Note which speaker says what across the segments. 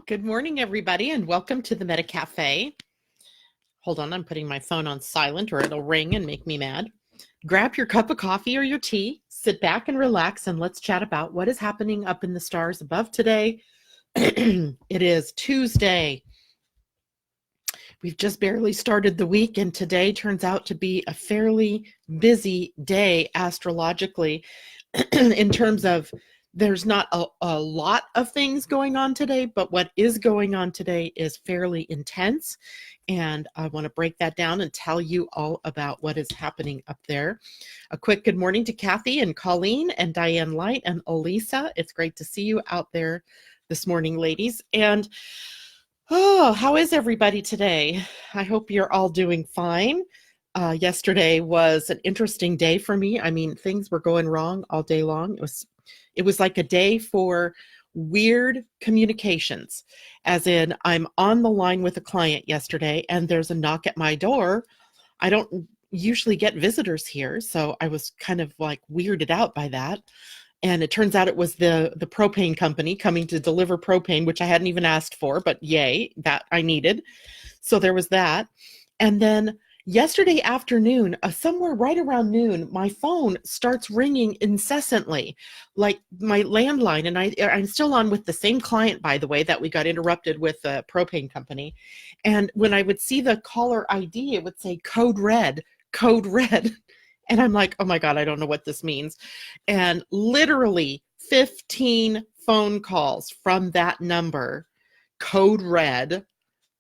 Speaker 1: Good morning, everybody, and welcome to the Meta Cafe. Hold on, I'm putting my phone on silent or it'll ring and make me mad. Grab your cup of coffee or your tea, sit back and relax, and let's chat about what is happening up in the stars above today. It is Tuesday. We've just barely started the week, and today turns out to be a fairly busy day astrologically in terms of there's not a lot of things going on today, but what is going on today is fairly intense. And I want to break that down and tell you all about what is happening up there. A quick good morning to Kathy and Colleen and Diane Light and Elisa. It's great to see you out there this morning, ladies. And how is everybody today? I hope you're all doing fine. Yesterday was an interesting day for me. I mean, things were going wrong all day long. It was like a day for weird communications, as in I'm on the line with a client yesterday and there's a knock at my door. I don't usually get visitors here, so I was kind of like weirded out by that. And it turns out it was the propane company coming to deliver propane, which I hadn't even asked for, but yay, that I needed. So there was that. And then yesterday afternoon, somewhere right around noon, my phone starts ringing incessantly, like my landline. And I'm still on with the same client, by the way, that we got interrupted with the propane company. And when I would see the caller ID, it would say code red, code red. And I'm like, oh my God, I don't know what this means. And literally 15 phone calls from that number, code red,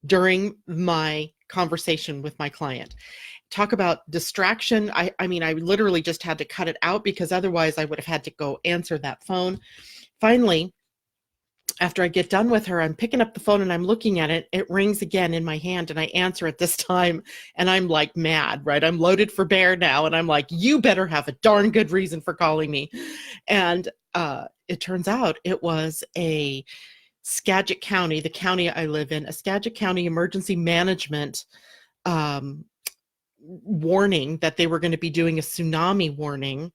Speaker 1: during my conversation with my client. Talk about distraction. I mean, I literally just had to cut it out because otherwise I would have had to go answer that phone. Finally, after I get done with her, I'm picking up the phone and I'm looking at it. It rings again in my hand and I answer it this time. And I'm like mad, right? I'm loaded for bear now. And I'm like, you better have a darn good reason for calling me. And it turns out it was a Skagit County, the county I live in, a Skagit County emergency management warning that they were going to be doing a tsunami warning.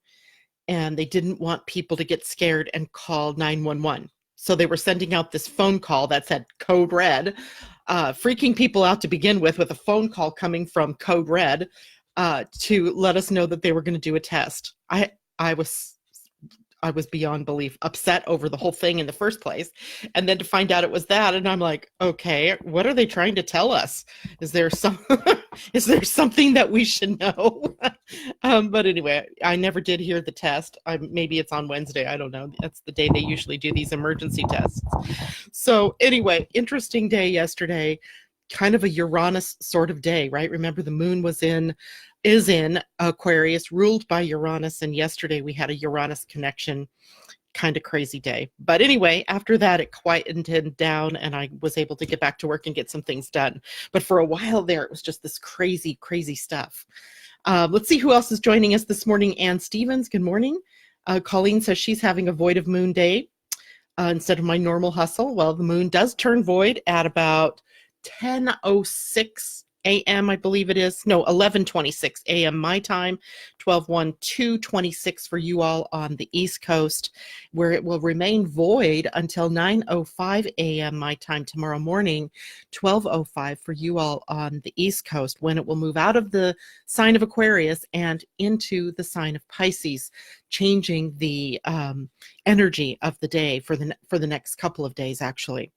Speaker 1: And they didn't want people to get scared and call 911. So they were sending out this phone call that said code red, freaking people out to begin with a phone call coming from code red to let us know that they were going to do a test. I was beyond belief upset over the whole thing in the first place. And then to find out it was that, and I'm like, okay, what are they trying to tell us? Is there something that we should know? But anyway, I never did hear the test. Maybe it's on Wednesday. I don't know. That's the day they usually do these emergency tests. So anyway, interesting day yesterday, kind of a Uranus sort of day, right? Remember the moon is in Aquarius, ruled by Uranus, and yesterday we had a Uranus connection. Kind of crazy day. But anyway, after that, it quietened down and I was able to get back to work and get some things done. But for a while there, it was just this crazy, crazy stuff. Let's see who else is joining us this morning. Ann Stevens, good morning. Colleen says she's having a void of moon day instead of my normal hustle. Well, the moon does turn void at about 10:06 a.m. I believe it is. No, 11:26 a.m. my time, 12:26 for you all on the East Coast, where it will remain void until 9:05 a.m. my time tomorrow morning, 12:05 for you all on the East Coast, when it will move out of the sign of Aquarius and into the sign of Pisces, changing the energy of the day for the next couple of days, actually.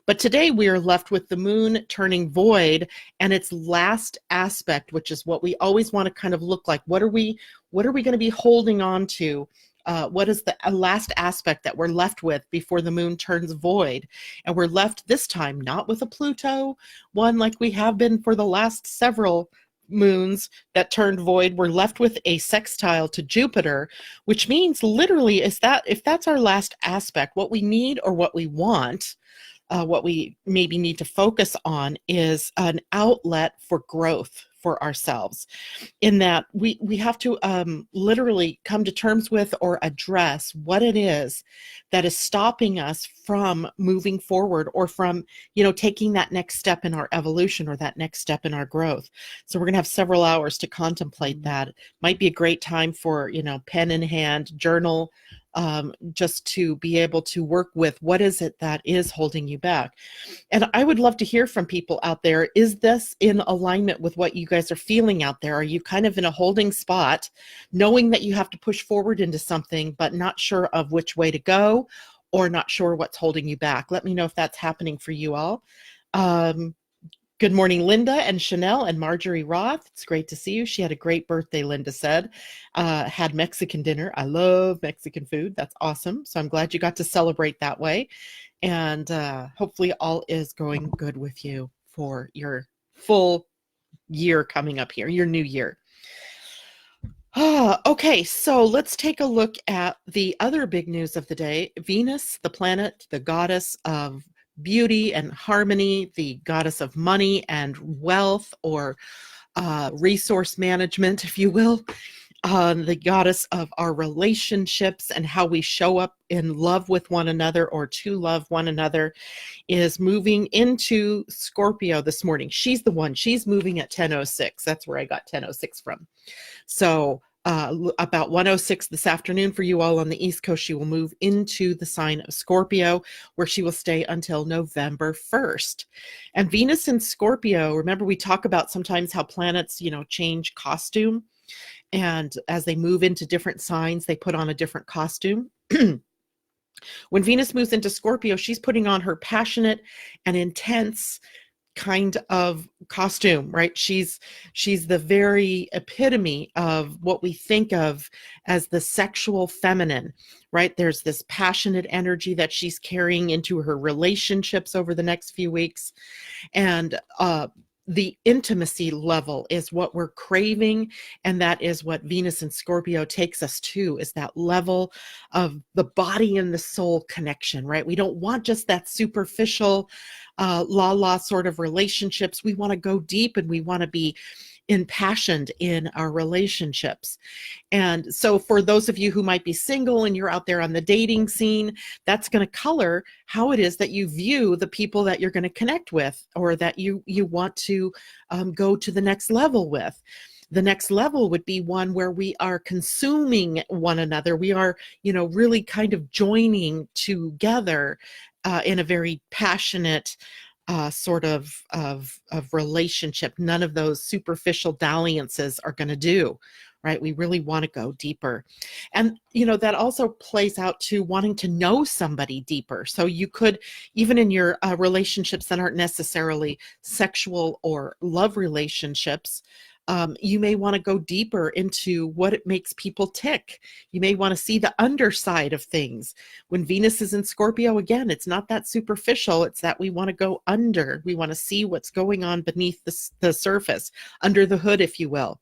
Speaker 1: But today we are left with the moon turning void and its last aspect, which is what we always want to kind of look like. What are we going to be holding on to? What is the last aspect that we're left with before the moon turns void? And we're left this time not with a Pluto one like we have been for the last several moons that turned void. We're left with a sextile to Jupiter, which means literally is that if that's our last aspect, what we need or what we want, what we maybe need to focus on is an outlet for growth for ourselves, in that we have to literally come to terms with or address what it is that is stopping us from moving forward or from, taking that next step in our evolution or that next step in our growth. So we're going to have several hours to contemplate that. Might be a great time for, pen in hand, journal, just to be able to work with what is it that is holding you back. And I would love to hear from people out there. Is this in alignment with what you guys are feeling out there? Are you kind of in a holding spot, knowing that you have to push forward into something, but not sure of which way to go, or not sure what's holding you back? Let me know if that's happening for you all. Good morning, Linda and Chanel and Marjorie Roth. It's great to see you. She had a great birthday, Linda said. Had Mexican dinner. I love Mexican food. That's awesome. So I'm glad you got to celebrate that way. And hopefully all is going good with you for your full year coming up here, your new year. Okay, so let's take a look at the other big news of the day. Venus, the planet, the goddess of beauty and harmony, the goddess of money and wealth, or resource management, if you will, the goddess of our relationships and how we show up in love with one another or to love one another, is moving into Scorpio this morning. She's the one. She's moving at 10:06. That's where I got 10:06 from. So about 1:06 this afternoon for you all on the East Coast, she will move into the sign of Scorpio, where she will stay until November 1st. And Venus in Scorpio, remember we talk about sometimes how planets, change costume. And as they move into different signs, they put on a different costume. When Venus moves into Scorpio, she's putting on her passionate and intense kind of costume, right? She's the very epitome of what we think of as the sexual feminine, right? There's this passionate energy that she's carrying into her relationships over the next few weeks. And the intimacy level is what we're craving. And that is what Venus and Scorpio takes us to, is that level of the body and the soul connection, right? We don't want just that superficial la sort of relationships. We want to go deep, and we want to be impassioned in our relationships. And so for those of you who might be single and you're out there on the dating scene, that's going to color how it is that you view the people that you're going to connect with, or that you want to go to the next level with. The next level would be one where we are consuming one another. We are, really kind of joining together in a very passionate sort of relationship. None of those superficial dalliances are going to do, right? We really want to go deeper. And, that also plays out to wanting to know somebody deeper. So you could, even in your relationships that aren't necessarily sexual or love relationships, you may want to go deeper into what it makes people tick. You may want to see the underside of things. When Venus is in Scorpio, again, it's not that superficial. It's that we want to go under. We want to see what's going on beneath the surface, under the hood, if you will.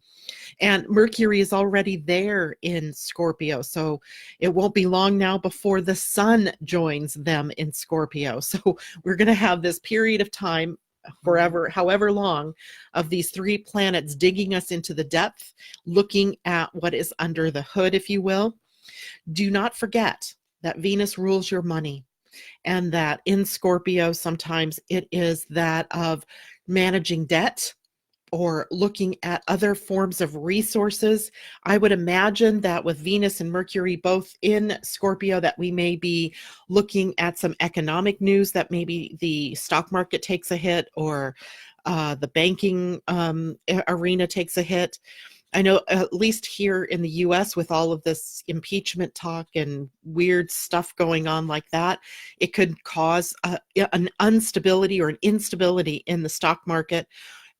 Speaker 1: And Mercury is already there in Scorpio. So it won't be long now before the sun joins them in Scorpio. So we're going to have this period of time, forever, however long, of these three planets digging us into the depth, looking at what is under the hood, if you will. Do not forget that Venus rules your money, and that in Scorpio, sometimes it is that of managing debt or looking at other forms of resources. I would imagine that with Venus and Mercury both in Scorpio, that we may be looking at some economic news, that maybe the stock market takes a hit, or the banking arena takes a hit. I know at least here in the US, with all of this impeachment talk and weird stuff going on like that, it could cause an instability or an instability in the stock market.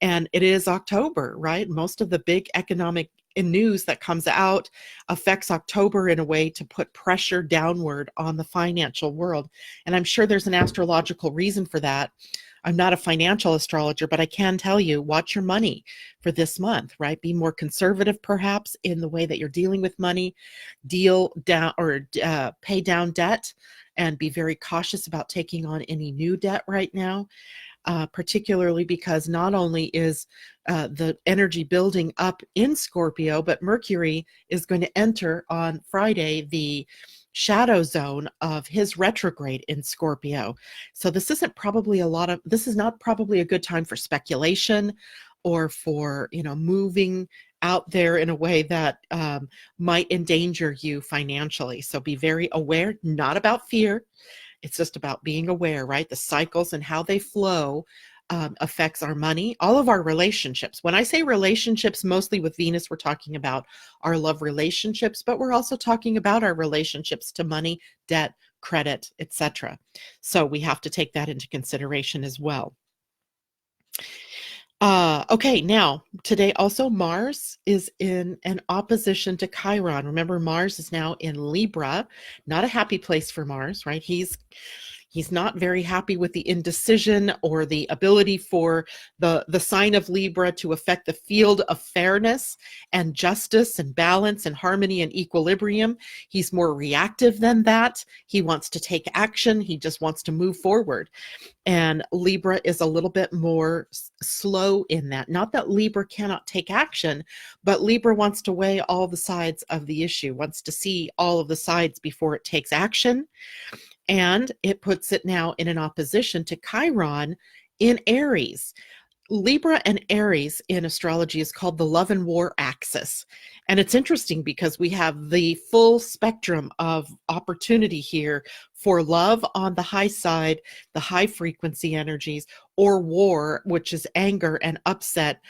Speaker 1: And it is October, right? Most of the big economic news that comes out affects October in a way to put pressure downward on the financial world. And I'm sure there's an astrological reason for that. I'm not a financial astrologer, but I can tell you, watch your money for this month, right? Be more conservative, perhaps, in the way that you're dealing with money. Deal down or pay down debt, and be very cautious about taking on any new debt right now. Particularly because not only is the energy building up in Scorpio, but Mercury is going to enter on Friday the shadow zone of his retrograde in Scorpio. So this is not probably a good time for speculation, or for moving out there in a way that might endanger you financially. So be very aware, not about fear. It's just about being aware, right? The cycles and how they flow affects our money, all of our relationships. When I say relationships, mostly with Venus, we're talking about our love relationships, but we're also talking about our relationships to money, debt, credit, etc. So we have to take that into consideration as well. Okay, now today also Mars is in an opposition to Chiron. Remember, Mars is now in Libra, not a happy place for Mars, right? He's not very happy with the indecision or the ability for the sign of Libra to affect the field of fairness and justice and balance and harmony and equilibrium. He's more reactive than that. He wants to take action. He just wants to move forward. And Libra is a little bit more slow in that. Not that Libra cannot take action, but Libra wants to weigh all the sides of the issue, wants to see all of the sides before it takes action. And it puts it now in an opposition to Chiron in Aries. Libra and Aries in astrology is called the love and war axis. And it's interesting because we have the full spectrum of opportunity here for love on the high side, the high frequency energies, or war, which is anger and upset,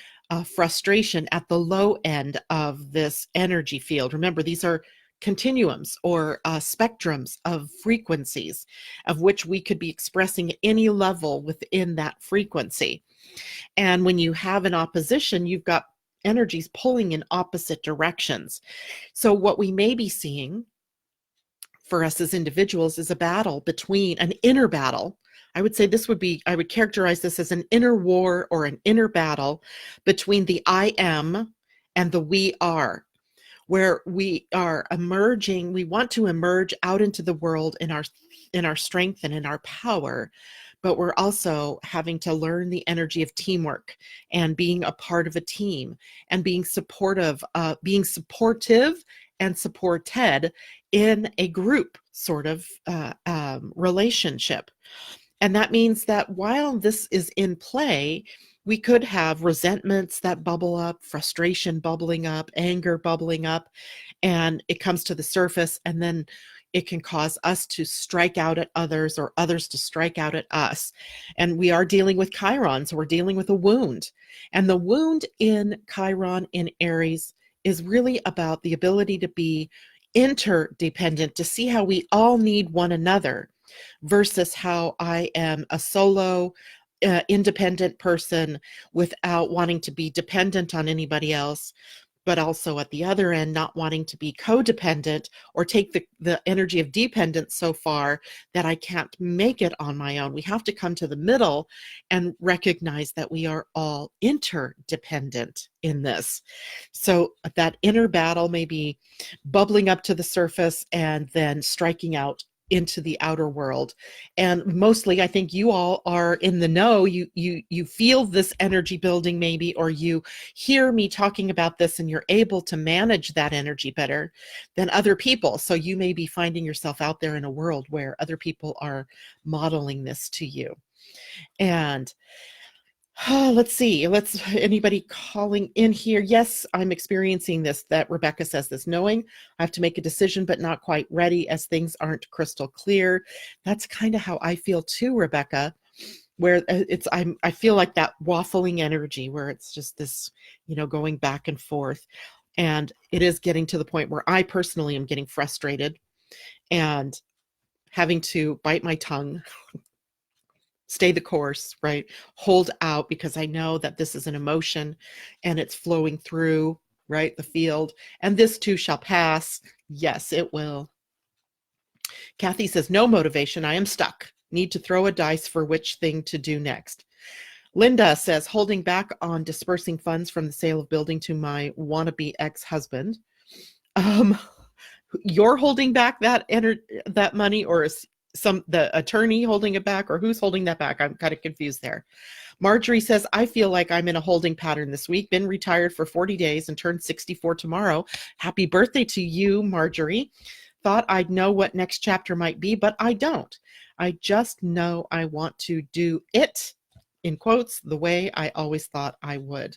Speaker 1: frustration at the low end of this energy field. Remember, these are continuums or spectrums of frequencies of which we could be expressing any level within that frequency. And when you have an opposition, you've got energies pulling in opposite directions. So what we may be seeing for us as individuals is a battle between an inner battle. I would say I would characterize this as an inner war or an inner battle between the I am and the we are, where we are emerging. We want to emerge out into the world in our strength and in our power, but we're also having to learn the energy of teamwork and being a part of a team and being supportive and supported in a group sort of relationship. And that means that while this is in play, we could have resentments that bubble up, frustration bubbling up, anger bubbling up, and it comes to the surface, and then it can cause us to strike out at others or others to strike out at us. And we are dealing with Chiron, so we're dealing with a wound. And the wound in Chiron in Aries is really about the ability to be interdependent, to see how we all need one another versus how I am a solo, independent person without wanting to be dependent on anybody else, but also at the other end, not wanting to be codependent or take the energy of dependence so far that I can't make it on my own. We have to come to the middle and recognize that we are all interdependent in this. So that inner battle may be bubbling up to the surface and then striking out into the outer world. And mostly I think you all are in the know. You feel this energy building maybe, or you hear me talking about this and you're able to manage that energy better than other people. So you may be finding yourself out there in a world where other people are modeling this to you. And let's see. Anybody calling in here? Yes, I'm experiencing this, that Rebecca says this, knowing I have to make a decision, but not quite ready as things aren't crystal clear. That's kind of how I feel too, Rebecca, where I feel like that waffling energy where it's just this, going back and forth. And it is getting to the point where I personally am getting frustrated and having to bite my tongue, stay the course, right? Hold out, because I know that this is an emotion and it's flowing through, right, the field. And this too shall pass. Yes, it will. Kathy says, no motivation. I am stuck. Need to throw a dice for which thing to do next. Linda says, holding back on dispersing funds from the sale of building to my wannabe ex-husband. You're holding back that money, or is the attorney holding it back, or who's holding that back? I'm kind of confused there. Marjorie says, I feel like I'm in a holding pattern this week. Been retired for 40 days and turned 64 tomorrow. Happy birthday to you, Marjorie. Thought I'd know what next chapter might be, but I don't. I just know I want to do it, in quotes, the way I always thought I would.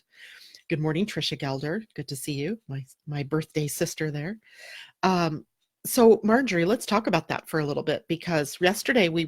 Speaker 1: Good morning, Trisha Gelder. Good to see you, my birthday sister there. So Marjorie, let's talk about that for a little bit, because yesterday we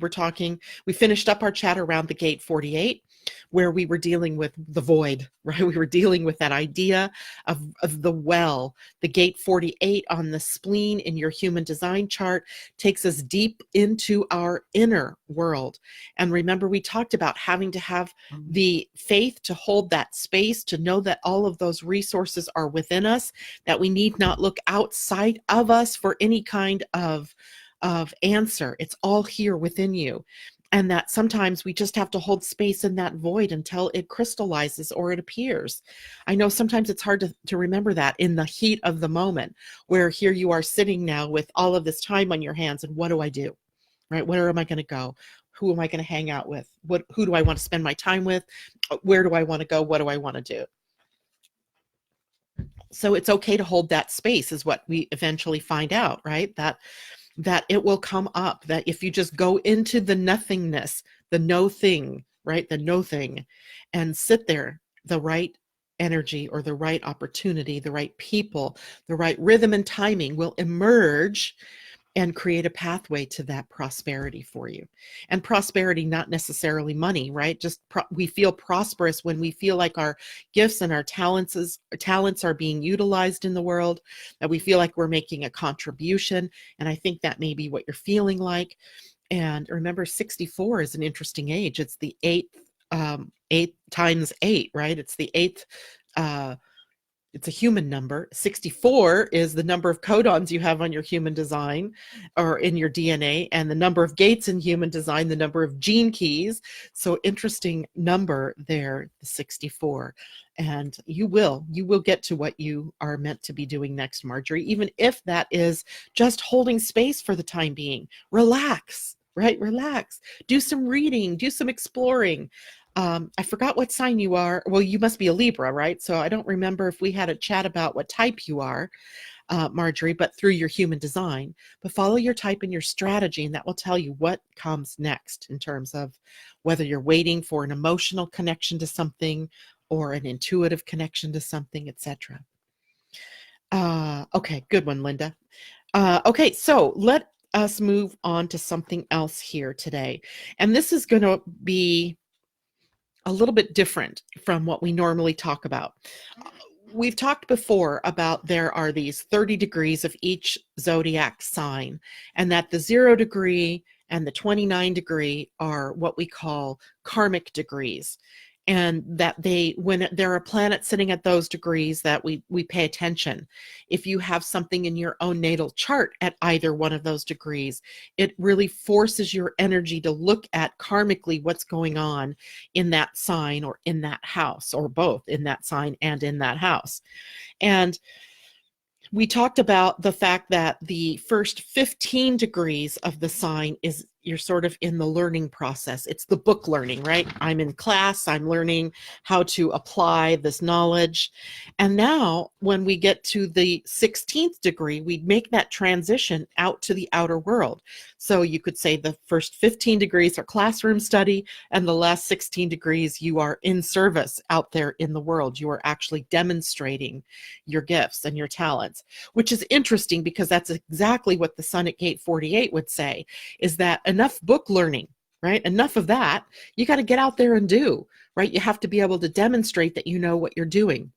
Speaker 1: finished up our chat around the gate 48, where we were dealing with the void, right? We were dealing with that idea of the well. The gate 48 on the spleen in your human design chart takes us deep into our inner world. And remember, we talked about having to have the faith to hold that space, to know that all of those resources are within us, that we need not look outside of us for any kind of answer. It's all here within you. And that sometimes we just have to hold space in that void until it crystallizes or it appears. I know sometimes it's hard to remember that in the heat of the moment, where here you are sitting now with all of this time on your hands, and what do I do? Right? Where am I going to go? Who am I going to hang out with? Who do I want to spend my time with? Where do I want to go? What do I want to do? So it's okay to hold that space, is what we eventually find out, right? That it will come up, that if you just go into the nothingness, the no thing, right? The no thing, and sit there, the right energy or the right opportunity, the right people, the right rhythm and timing will emerge and create a pathway to that prosperity for you. And prosperity, not necessarily money, right? Just we feel prosperous when we feel like our gifts and our talents are being utilized in the world, that we feel like we're making a contribution. And I think that may be what you're feeling like. And remember, 64 is an interesting age. It's the eighth times 8, right? It's the eighth. It's a human number. 64 is the number of codons you have on your human design or in your DNA, and the number of gates in human design, the number of gene keys. So interesting number there, the 64. And you will get to what you are meant to be doing next, Marjorie, even if that is just holding space for the time being. Relax, right? Relax. Do some reading, do some exploring. I forgot what sign you are. Well, you must be a Libra, right? So I don't remember if we had a chat about what type you are, Marjorie, but through your human design. But follow your type and your strategy, and that will tell you what comes next in terms of whether you're waiting for an emotional connection to something or an intuitive connection to something, etc. Okay, good one, Linda. Okay, so let us move on to something else here today. And this is going to be a little bit different from what we normally talk about. We've talked before about there are these 30 degrees of each zodiac sign, and that the 0 degree and the 29 degree are what we call karmic degrees. And that when there are planets sitting at those degrees, that we pay attention. If you have something in your own natal chart at either one of those degrees, it really forces your energy to look at karmically what's going on in that sign or in that house, or both in that sign and in that house. And we talked about the fact that the first 15 degrees of the sign is you're sort of in the learning process. It's the book learning, right? I'm in class, I'm learning how to apply this knowledge. And now when we get to the 16th degree, we make that transition out to the outer world. So you could say the first 15 degrees are classroom study, and the last 16 degrees you are in service out there in the world. You are actually demonstrating your gifts and your talents, which is interesting because that's exactly what the sun at gate 48 would say, is that enough book learning, right? Enough of that. You got to get out there and do, right? You have to be able to demonstrate that you know what you're doing.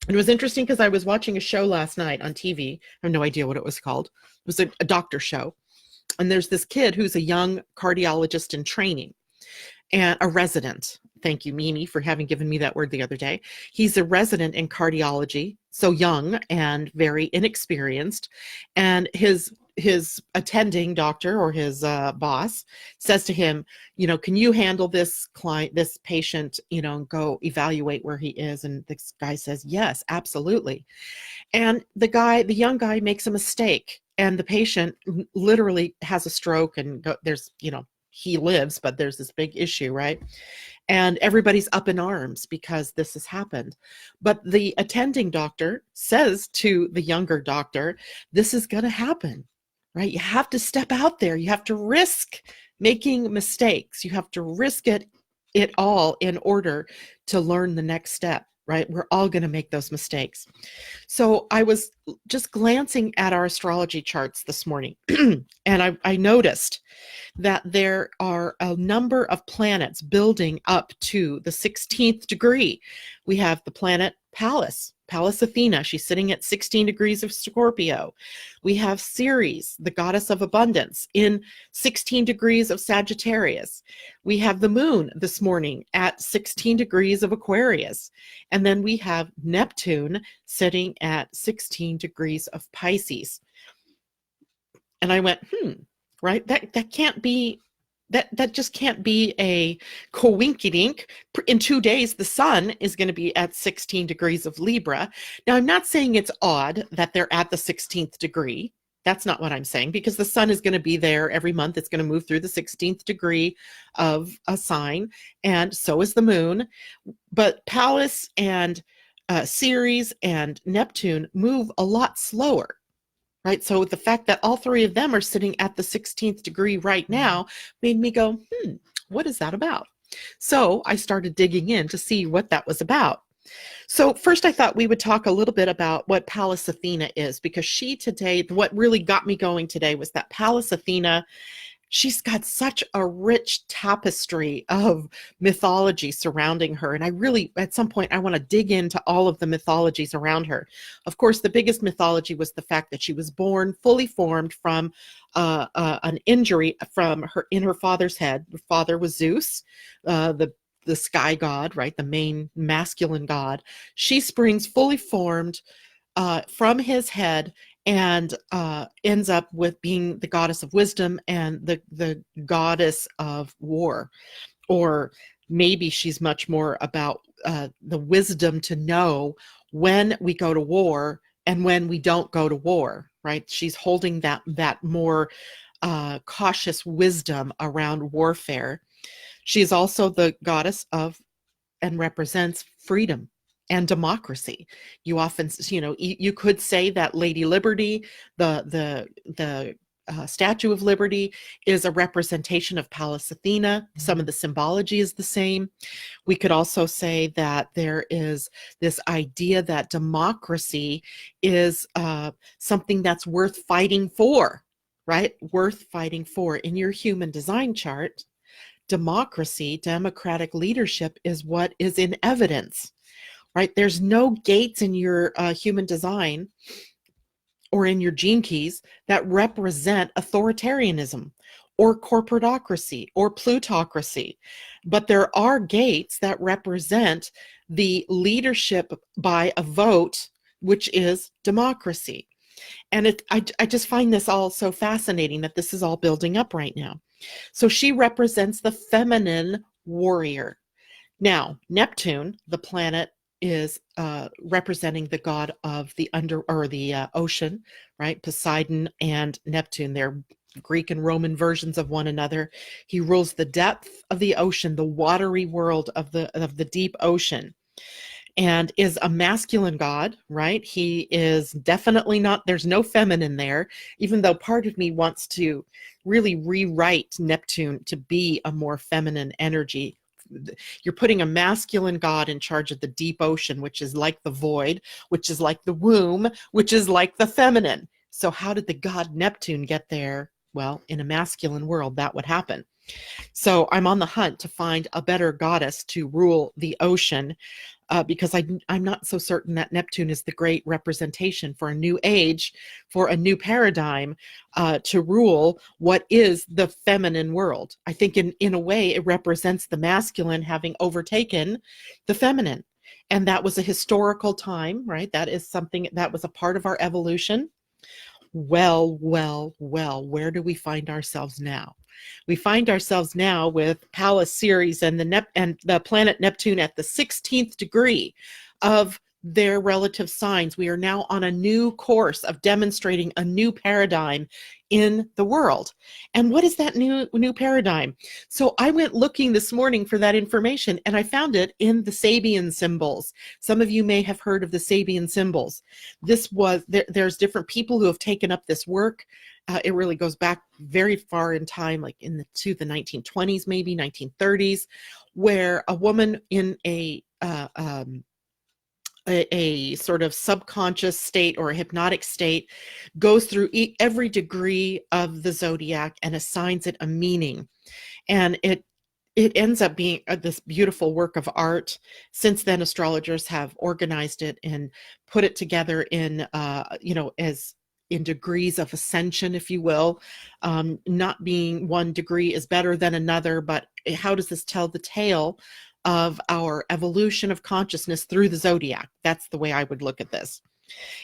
Speaker 1: It was interesting because I was watching a show last night on TV. I have no idea what it was called. It was a doctor show. And there's this kid who's a young cardiologist in training and a resident. Thank you, Mimi, for having given me that word the other day. He's a resident in cardiology, so young and very inexperienced. And his attending doctor, or his boss, says to him, can you handle this client, this patient, and go evaluate where he is? And this guy says, yes, absolutely. And the young guy makes a mistake, and the patient literally has a stroke, and there's, he lives, but there's this big issue, right? And everybody's up in arms because this has happened. But the attending doctor says to the younger doctor, this is going to happen, right? You have to step out there. You have to risk making mistakes. You have to risk it all in order to learn the next step. right? We're all going to make those mistakes. So I was just glancing at our astrology charts this morning, and I noticed that there are a number of planets building up to the 16th degree. We have the planet Pallas Athene. She's sitting at 16 degrees of Scorpio. We have Ceres, the goddess of abundance, in 16 degrees of Sagittarius. We have the moon this morning at 16 degrees of Aquarius. And then we have Neptune sitting at 16 degrees of Pisces. And I went, right? That can't be, that just can't be a coinkydink. In 2 days, the sun is going to be at 16 degrees of Libra. Now, I'm not saying it's odd that they're at the 16th degree. That's not what I'm saying, because the sun is going to be there every month. It's going to move through the 16th degree of a sign, and so is the moon. But Pallas and Ceres and Neptune move a lot slower. Right. So the fact that all three of them are sitting at the 16th degree right now made me go, what is that about? So I started digging in to see what that was about. So first I thought we would talk a little bit about what Pallas Athene is, because what really got me going today was that Pallas Athene, she's got such a rich tapestry of mythology surrounding her. And I really, at some point, I want to dig into all of the mythologies around her. Of course, the biggest mythology was the fact that she was born fully formed from an injury in her father's head. Her father was Zeus, the sky god, right? The main masculine god. She springs fully formed from his head, and ends up with being the goddess of wisdom and the goddess of war. Or maybe she's much more about the wisdom to know when we go to war and when we don't go to war, right? She's holding that more cautious wisdom around warfare. She is also the goddess of and represents freedom and democracy. You often, you could say that Lady Liberty, the Statue of Liberty, is a representation of Pallas Athene. Some of the symbology is the same. We could also say that there is this idea that democracy is something that's worth fighting for, right? Worth fighting for. In your human design chart, democracy, democratic leadership is what is in evidence. Right? There's no gates in your human design or in your gene keys that represent authoritarianism or corporatocracy or plutocracy. But there are gates that represent the leadership by a vote, which is democracy. And I just find this all so fascinating that this is all building up right now. So she represents the feminine warrior. Now, Neptune, the planet, is representing the god of the ocean, right? Poseidon and Neptune, they're Greek and Roman versions of one another. He rules the depth of the ocean, the watery world of the deep ocean, and is a masculine god, right? He is definitely not, there's no feminine there, even though part of me wants to really rewrite Neptune to be a more feminine energy. You're putting a masculine god in charge of the deep ocean, which is like the void, which is like the womb, which is like the feminine. So how did the god Neptune get there? Well, in a masculine world, that would happen. So I'm on the hunt to find a better goddess to rule the ocean, because I'm not so certain that Neptune is the great representation for a new age, for a new paradigm, to rule what is the feminine world. I think in a way it represents the masculine having overtaken the feminine. And that was a historical time, right? That is something that was a part of our evolution. Well, where do we find ourselves now? We find ourselves now with Pallas, Ceres, and the planet Neptune at the 16th degree of their relative signs. We are now on a new course of demonstrating a new paradigm in the world. And what is that new paradigm? So I went looking this morning for that information, and I found it in the Sabian symbols. Some of you may have heard of the Sabian symbols. There's different people who have taken up this work. It really goes back very far in time, like to the 1920s, maybe 1930s, where a woman in a a sort of subconscious state or a hypnotic state, goes through every degree of the zodiac and assigns it a meaning. And it ends up being this beautiful work of art. Since then, astrologers have organized it and put it together in, as in degrees of ascension, if you will, not being one degree is better than another, but how does this tell the tale of our evolution of consciousness through the zodiac? That's the way I would look at this.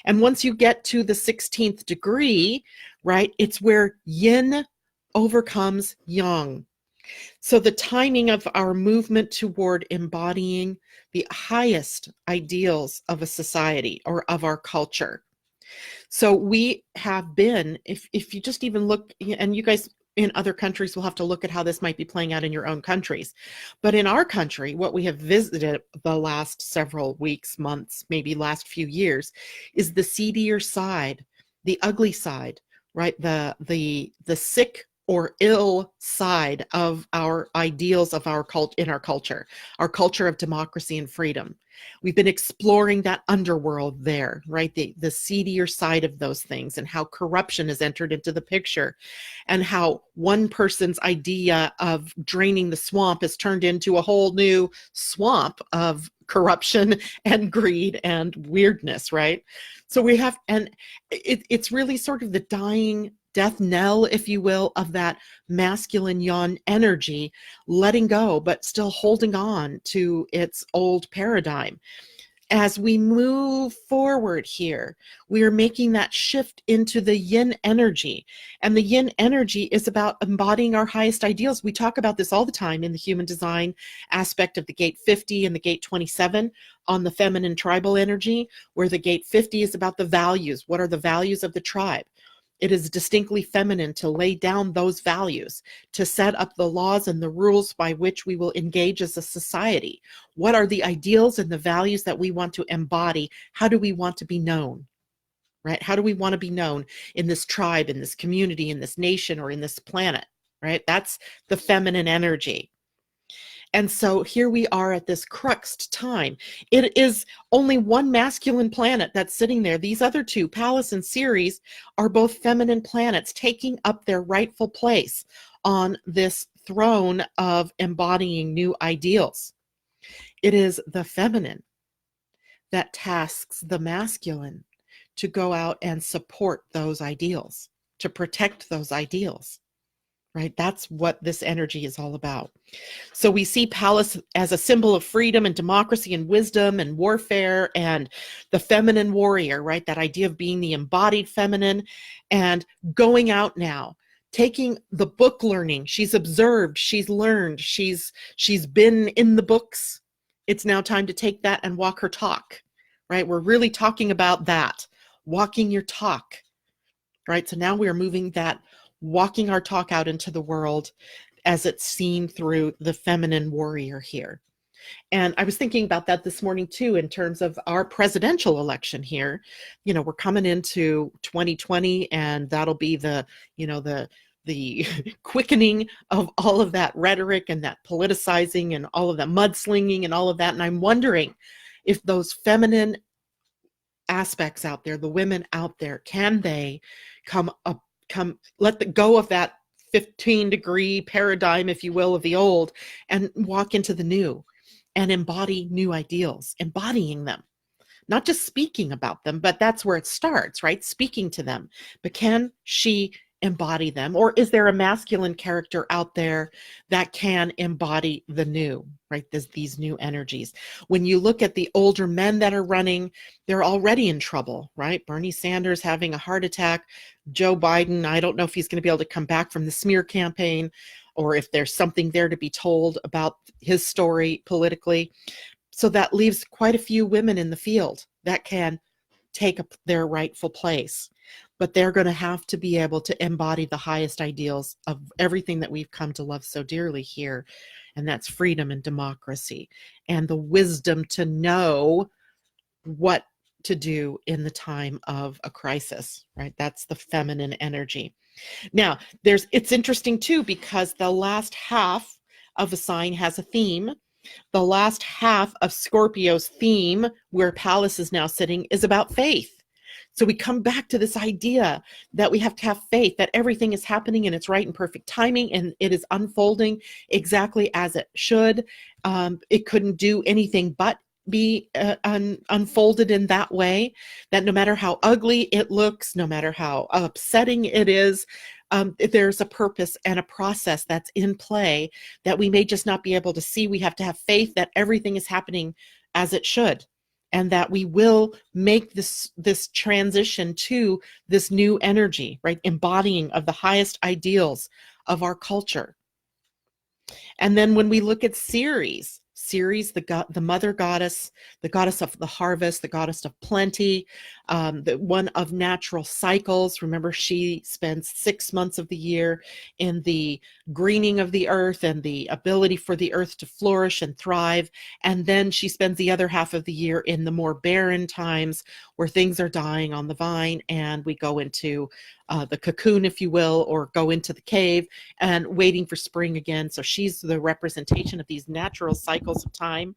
Speaker 1: And once you get to the 16th degree, right, it's where yin overcomes yang. So the timing of our movement toward embodying the highest ideals of a society or of our culture. So we have been, if you just even look, and you guys in other countries will have to look at how this might be playing out in your own countries. But in our country, what we have visited the last several weeks, months, maybe last few years, is the seedier side, the ugly side, right? The sick or ill side of our ideals of our in our culture of democracy and freedom. We've been exploring that underworld there, right? The seedier side of those things, and how corruption has entered into the picture, and how one person's idea of draining the swamp has turned into a whole new swamp of corruption and greed and weirdness, right? So we have, and it's really sort of the dying death knell, if you will, of that masculine yang energy, letting go, but still holding on to its old paradigm. As we move forward here, we are making that shift into the yin energy. And the yin energy is about embodying our highest ideals. We talk about this all the time in the human design aspect of the gate 50 and the gate 27 on the feminine tribal energy, where the gate 50 is about the values. What are the values of the tribe? It is distinctly feminine to lay down those values, to set up the laws and the rules by which we will engage as a society. What are the ideals and the values that we want to embody? How do we want to be known, right? How do we want to be known in this tribe, in this community, in this nation, or in this planet, right? That's the feminine energy. And so here we are at this cruxed time. It is only one masculine planet that's sitting there. These other two, Pallas and Ceres, are both feminine planets taking up their rightful place on this throne of embodying new ideals. It is the feminine that tasks the masculine to go out and support those ideals, to protect those ideals. Right? That's what this energy is all about. So we see Pallas as a symbol of freedom and democracy and wisdom and warfare and the feminine warrior, right? That idea of being the embodied feminine and going out now, taking the book learning. She's observed, she's learned, she's been in the books. It's now time to take that and walk her talk, right? We're really talking about that, walking your talk, right? So now we're moving that, walking our talk out into the world as it's seen through the feminine warrior here. And I was thinking about that this morning too, in terms of our presidential election here. You know, we're coming into 2020, and that'll be the quickening of all of that rhetoric and that politicizing and all of that mudslinging and all of that. And I'm wondering if those feminine aspects out there, the women out there, can they let go of that 15-degree paradigm, if you will, of the old, and walk into the new and embody new ideals, embodying them, not just speaking about them, but that's where it starts, right? Speaking to them. But can she embody them? Or is there a masculine character out there that can embody the new, right? These new energies. When you look at the older men that are running, they're already in trouble, right? Bernie Sanders having a heart attack. Joe Biden, I don't know if he's going to be able to come back from the smear campaign, or if there's something there to be told about his story politically. So that leaves quite a few women in the field that can take up their rightful place. But they're going to have to be able to embody the highest ideals of everything that we've come to love so dearly here. And that's freedom and democracy, and the wisdom to know what to do in the time of a crisis, right? That's the feminine energy. Now, it's interesting too, because the last half of a sign has a theme, The last half of Scorpio's theme, where Pallas is now sitting, is about faith. So we come back to this idea that we have to have faith that everything is happening in its right and perfect timing, and it is unfolding exactly as it should. It couldn't do anything but be unfolded in that way, that no matter how ugly it looks, no matter how upsetting it is, there's a purpose and a process that's in play that we may just not be able to see. We have to have faith that everything is happening as it should, and that we will make this transition to this new energy, right? Embodying of the highest ideals of our culture. And then when we look at Ceres, the mother goddess, the goddess of the harvest, the goddess of plenty, the one of natural cycles. Remember, she spends 6 months of the year in the greening of the earth and the ability for the earth to flourish and thrive. And then she spends the other half of the year in the more barren times where things are dying on the vine, and we go into the cocoon, if you will, or go into the cave and waiting for spring again. So she's the representation of these natural cycles of time.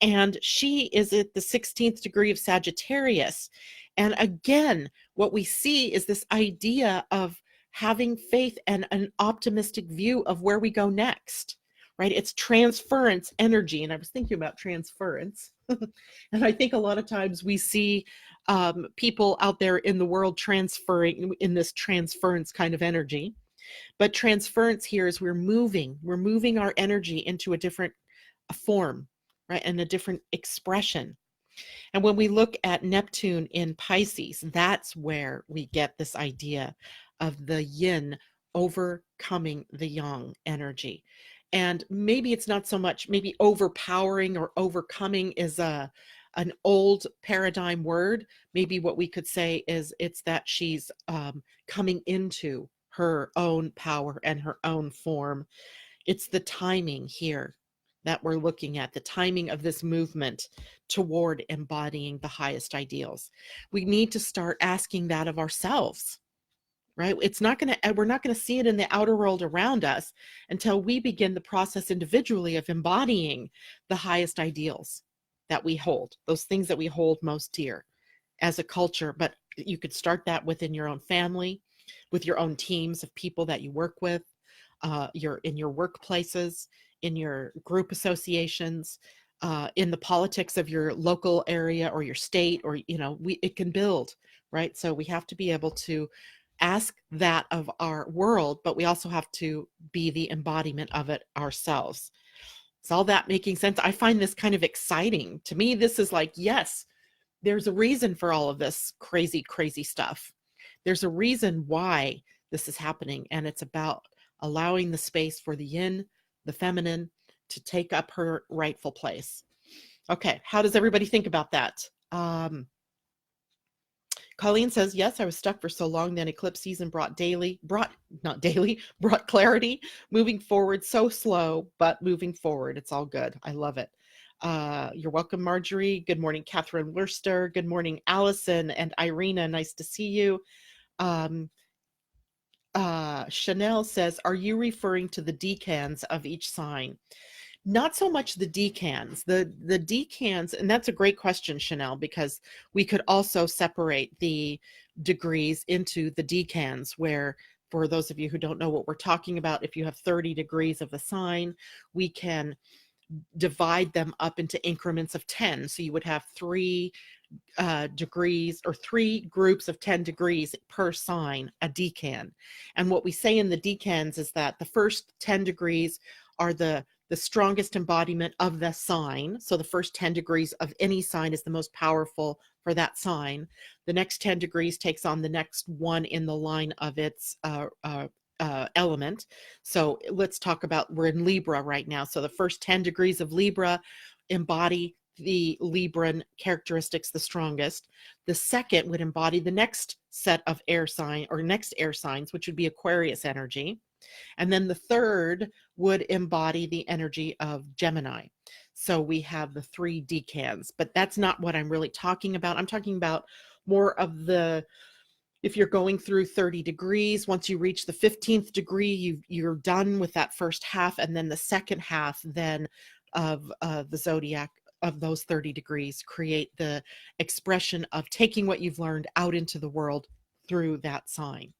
Speaker 1: And she is at the 16th degree of Sagittarius. And again, what we see is this idea of having faith and an optimistic view of where we go next, right? It's transference energy. And I was thinking about transference. And I think a lot of times we see people out there in the world transferring in this transference kind of energy. But transference here is we're moving our energy into a different form, right? And a different expression. And when we look at Neptune in Pisces, that's where we get this idea of the yin overcoming the yang energy. And maybe it's not so much, maybe overpowering or overcoming is an old paradigm word. Maybe what we could say is it's that she's coming into her own power and her own form. It's the timing here that we're looking at, the timing of this movement toward embodying the highest ideals. We need to start asking that of ourselves, right? We're not going to see it in the outer world around us until we begin the process individually of embodying the highest ideals that we hold, those things that we hold most dear as a culture. But you could start that within your own family, with your own teams of people that you work with, in your workplaces, in your group associations, in the politics of your local area or your state, or it can build, right? So we have to be able to ask that of our world, but we also have to be the embodiment of it ourselves. Is all that making sense? I find this kind of exciting. To me, this is like, yes, there's a reason for all of this crazy, crazy stuff. There's a reason why this is happening, and it's about allowing the space for the yin, the feminine, to take up her rightful place. Okay, how does everybody think about that? Colleen says, yes, I was stuck for so long, then eclipse season brought clarity, moving forward, so slow, but moving forward. It's all good. I love it. You're welcome, Marjorie. Good morning, Catherine Worcester. Good morning, Allison and Irina. Nice to see you. Chanel says, are you referring to the decans of each sign? Not so much the decans. The decans, and that's a great question, Chanel, because we could also separate the degrees into the decans, where, for those of you who don't know what we're talking about, if you have 30 degrees of a sign, we can divide them up into increments of 10. So you would have 3 degrees, or 3 groups of 10 degrees per sign, a decan. And what we say in the decans is that the first 10 degrees are the strongest embodiment of the sign. So the first 10 degrees of any sign is the most powerful for that sign. The next 10 degrees takes on the next one in the line of its element. So let's talk about, we're in Libra right now. So the first 10 degrees of Libra embody the Libran characteristics the strongest. The second would embody the next set of air sign, or next air signs, which would be Aquarius energy. And then the third would embody the energy of Gemini. So we have the 3 decans, but that's not what I'm really talking about. I'm talking about more of the, if you're going through 30 degrees, once you reach the 15th degree, you're done with that first half. And then the second half then of the zodiac of those 30 degrees, create the expression of taking what you've learned out into the world through that sign.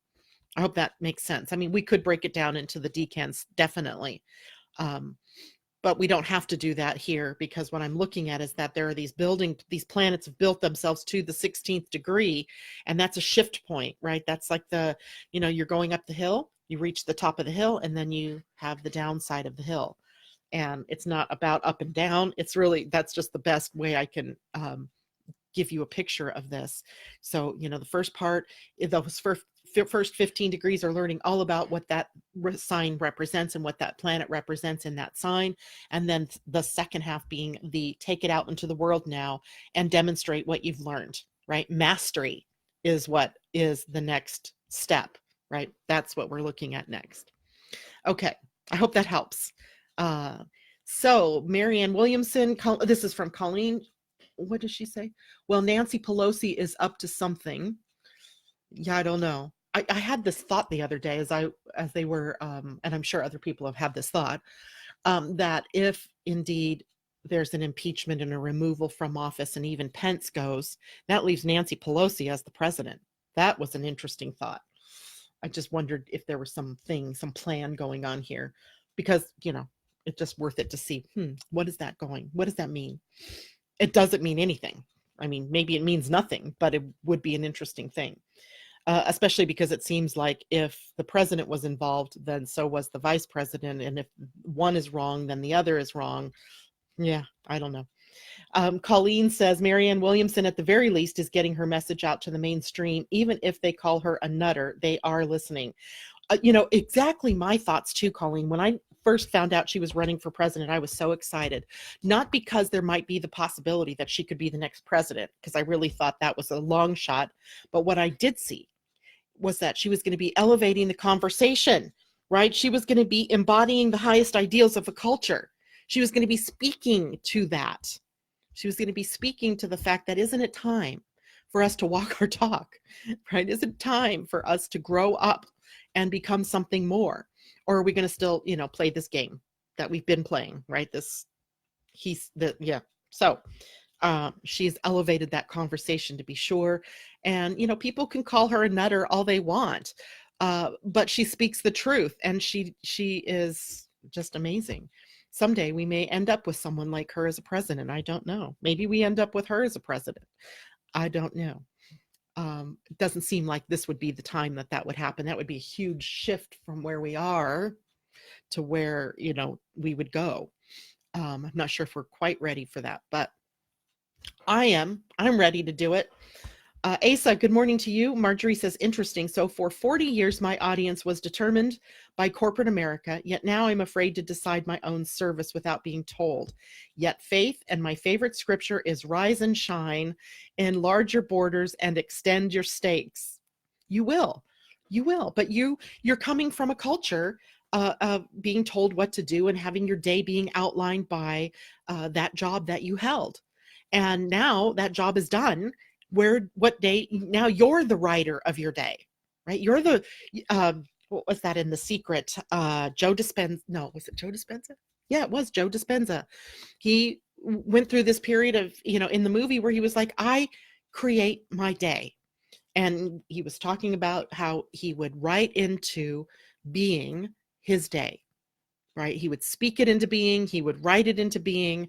Speaker 1: I hope that makes sense. I mean, we could break it down into the decans, definitely. But we don't have to do that here, because what I'm looking at is that there are these planets have built themselves to the 16th degree, and that's a shift point, right? That's like you're going up the hill, you reach the top of the hill, and then you have the downside of the hill. And it's not about up and down. It's really, that's just the best way I can give you a picture of this. So, the first part, those first 15 degrees are learning all about what that sign represents and what that planet represents in that sign. And then the second half being the take it out into the world now and demonstrate what you've learned, right? Mastery is what is the next step, right? That's what we're looking at next. Okay. I hope that helps. So Marianne Williamson, this is from Colleen. What does she say? Well, Nancy Pelosi is up to something. Yeah, I don't know. I had this thought the other day as they were, and I'm sure other people have had this thought, that if indeed there's an impeachment and a removal from office, and even Pence goes, that leaves Nancy Pelosi as the president. That was an interesting thought. I just wondered if there was some plan going on here, because, it's just worth it to see, what is that going? What does that mean? It doesn't mean anything. I mean, maybe it means nothing, but it would be an interesting thing, especially because it seems like if the president was involved, then so was the vice president. And if one is wrong, then the other is wrong. Yeah, I don't know. Colleen says, Marianne Williamson, at the very least, is getting her message out to the mainstream. Even if they call her a nutter, they are listening. Exactly my thoughts too, Colleen. When I first found out she was running for president, I was so excited, not because there might be the possibility that she could be the next president, because I really thought that was a long shot. But what I did see was that she was going to be elevating the conversation, right? She was going to be embodying the highest ideals of a culture. She was going to be speaking to that. She was going to be speaking to the fact that, isn't it time for us to walk our talk, right? Isn't it time for us to grow up and become something more? Or are we going to still, play this game that we've been playing, right? So she's elevated that conversation, to be sure. And, people can call her a nutter all they want, but she speaks the truth, and she is just amazing. Someday we may end up with someone like her as a president. I don't know. Maybe we end up with her as a president. I don't know. It doesn't seem like this would be the time that would happen. That would be a huge shift from where we are to where, we would go. I'm not sure if we're quite ready for that, but I'm ready to do it. Asa, good morning to you. Marjorie says, interesting. So for 40 years, my audience was determined by corporate America, yet now I'm afraid to decide my own service without being told. Yet faith and my favorite scripture is rise and shine, enlarge your borders and extend your stakes. You will, but you're coming from a culture of being told what to do and having your day being outlined by that job that you held. And now that job is done. What day? Now you're the writer of your day, right? You're the, what was that in The Secret? Joe Dispenza. No, was it Joe Dispenza? Yeah, it was Joe Dispenza. He went through this period of, in the movie where he was like, I create my day. And he was talking about how he would write into being his day, right? He would speak it into being, he would write it into being.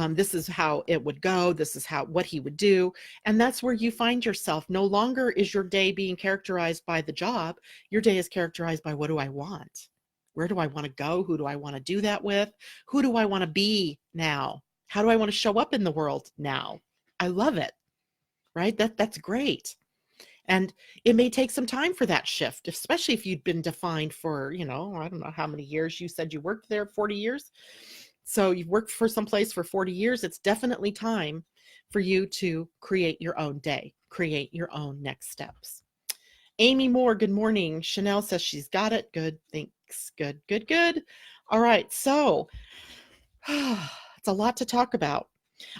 Speaker 1: This is how it would go. This is what he would do. And that's where you find yourself. No longer is your day being characterized by the job. Your day is characterized by, what do I want? Where do I want to go? Who do I want to do that with? Who do I want to be now? How do I want to show up in the world now? I love it, right? That's great. And it may take some time for that shift, especially if you'd been defined for, I don't know how many years. You said you worked there, 40 years. So you've worked for someplace for 40 years. It's definitely time for you to create your own day, create your own next steps. Amy Moore, good morning. Chanel says she's got it. Good, thanks. Good. All right, so it's a lot to talk about.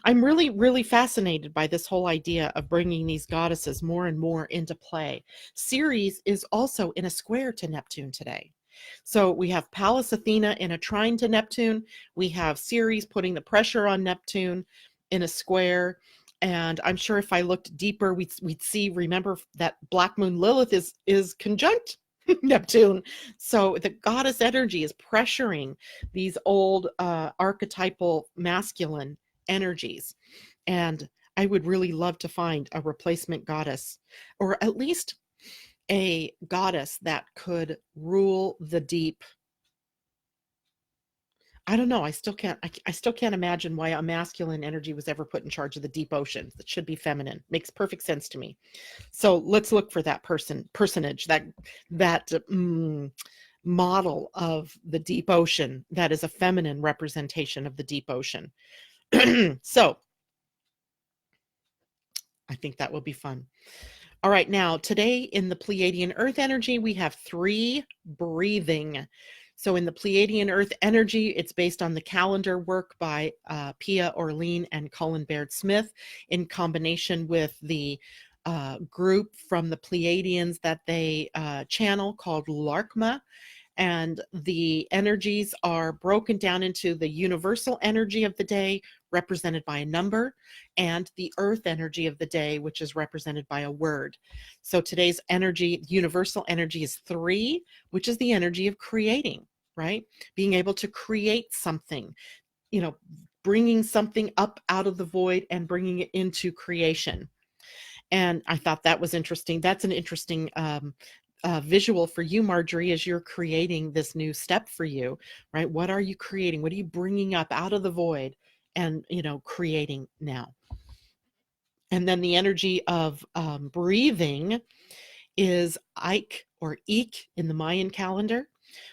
Speaker 1: I'm really, really fascinated by this whole idea of bringing these goddesses more and more into play. Ceres is also in a square to Neptune today. So we have Pallas Athene in a trine to Neptune. We have Ceres putting the pressure on Neptune in a square. And I'm sure if I looked deeper, we'd see, remember that Black Moon Lilith is conjunct Neptune. So the goddess energy is pressuring these old archetypal masculine energies. And I would really love to find a replacement goddess, or at least a goddess that could rule the deep. I don't know. I still can't imagine why a masculine energy was ever put in charge of the deep ocean. That should be feminine. Makes perfect sense to me. So let's look for that personage, that model of the deep ocean that is a feminine representation of the deep ocean. So I think that will be fun. All right, now today in the Pleiadian-Earth energy, we have 3 breathing. So in the Pleiadian-Earth energy, it's based on the calendar work by Pia Orlean and Colin Baird Smith, in combination with the group from the Pleiadians that they channel called Larkma. And the energies are broken down into the universal energy of the day, represented by a number, and the earth energy of the day, which is represented by a word. So today's energy, universal energy, is 3, which is the energy of creating, right? Being able to create something, bringing something up out of the void and bringing it into creation. And I thought that was interesting. That's an interesting visual for you, Marjorie, as you're creating this new step for you, right? What are you creating? What are you bringing up out of the void and, creating now? And then the energy of breathing is Ike or Eek in the Mayan calendar,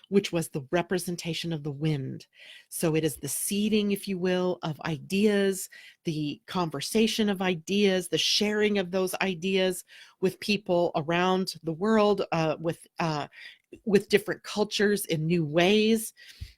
Speaker 1: which was the representation of the wind. So it is the seeding, if you will, of ideas, the conversation of ideas, the sharing of those ideas with people around the world, with different cultures in new ways.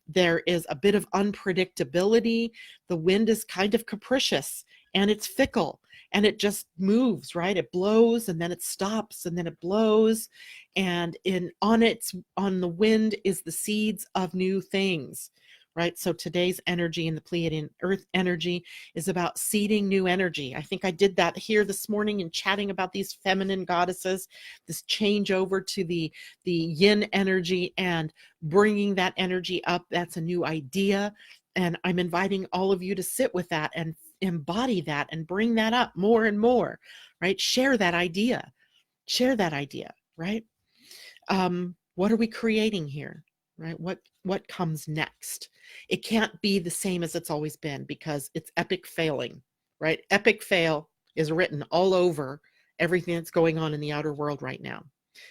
Speaker 1: There is a bit of unpredictability. The wind is kind of capricious and it's fickle. And it just moves, right? It blows and then it stops and then it blows. And on the wind is the seeds of new things, right? So today's energy in the Pleiadian Earth energy is about seeding new energy. I think I did that here this morning in chatting about these feminine goddesses, this change over to the yin energy and bringing that energy up. That's a new idea. And I'm inviting all of you to sit with that and embody that and bring that up more and more, right? Share that idea, right? What are we creating here, right? What comes next? It can't be the same as it's always been, because it's epic failing, right? Epic fail is written all over everything that's going on in the outer world right now.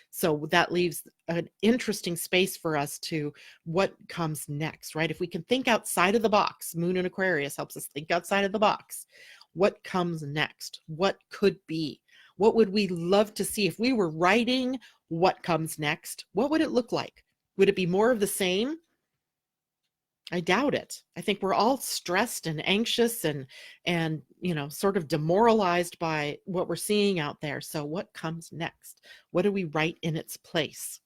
Speaker 1: So that leaves an interesting space for us to what comes next, right? If we can think outside of the box, Moon in Aquarius helps us think outside of the box. What comes next? What could be? What would we love to see if we were writing what comes next? What would it look like? Would it be more of the same? I doubt it. I think we're all stressed and anxious and sort of demoralized by what we're seeing out there. So what comes next? What do we write in its place?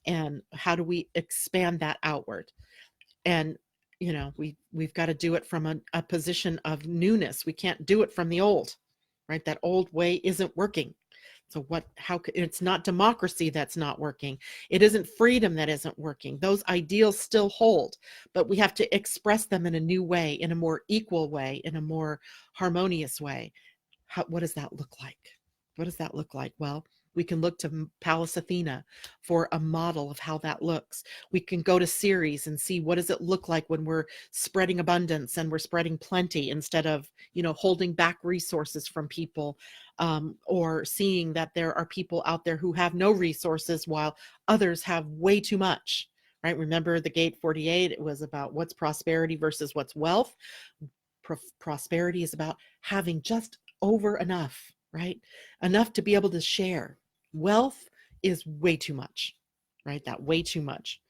Speaker 1: And how do we expand that outward? And we've got to do it from a position of newness. We can't do it from the old, right? That old way isn't working. So it's not democracy that's not working. It isn't freedom that isn't working. Those ideals still hold, but we have to express them in a new way, in a more equal way, in a more harmonious way. What does that look like? What does that look like? Well, we can look to Pallas Athene for a model of how that looks. We can go to Ceres and see what does it look like when we're spreading abundance and we're spreading plenty instead of, holding back resources from people, or seeing that there are people out there who have no resources while others have way too much, right? Remember the Gate 48, it was about what's prosperity versus what's wealth. Prosperity is about having just over enough, right? Enough to be able to share. Wealth is way too much, right? That way too much.